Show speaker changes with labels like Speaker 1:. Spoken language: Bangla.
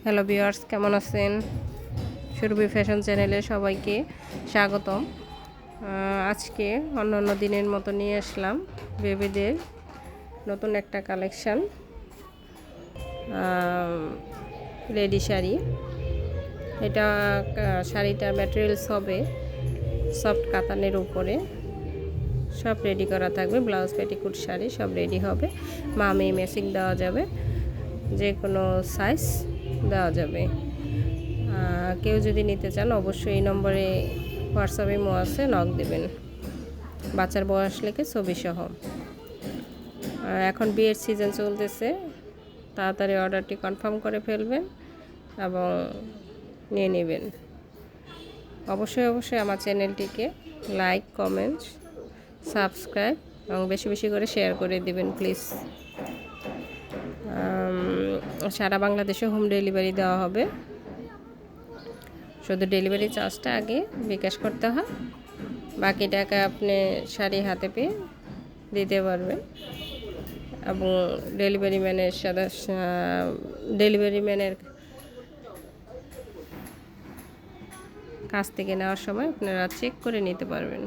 Speaker 1: হ্যালো ভিউয়ার্স, কেমন আছেন? সুরভি ফ্যাশন চ্যানেলে সবাইকে স্বাগতম। আজকে অন্য দিনের মতো নিয়ে আসলাম বেবিদের নতুন একটা কালেকশান, রেডি শাড়ি। এটা শাড়িটার ম্যাটেরিয়ালস হবে সফট কাতানের উপরে, সব রেডি করা থাকবে। ব্লাউজ, পেটিকুট, শাড়ি সব রেডি হবে। মামি ম্যাচিং দেওয়া যাবে, যে কোনো সাইজ দেওয়া যাবে। কেউ যদি নিতে চান অবশ্যই এই নম্বরে হোয়াটসঅ্যাপে আছে, নক দেবেন। বাচ্চার বয়স লেখে ছবি সহ। এখন বিয়ের সিজন চলতেছে, তাড়াতাড়ি অর্ডারটি কনফার্ম করে ফেলবেন এবং নিয়ে নেবেন। অবশ্যই আমার চ্যানেলটিকে লাইক, কমেন্ট, সাবস্ক্রাইব এবং বেশি বেশি করে শেয়ার করে দিবেন প্লিজ। সারা বাংলাদেশে হোম ডেলিভারি দেওয়া হবে। শুধু ডেলিভারি চার্জটা আগে বিকাশ করতে হয়, বাকি টাকা আপনি শাড়ি হাতে পেয়ে দিতে পারবেন। এবং ডেলিভারি ম্যানের কাছ থেকে নেওয়ার সময় আপনারা চেক করে নিতে পারবেন।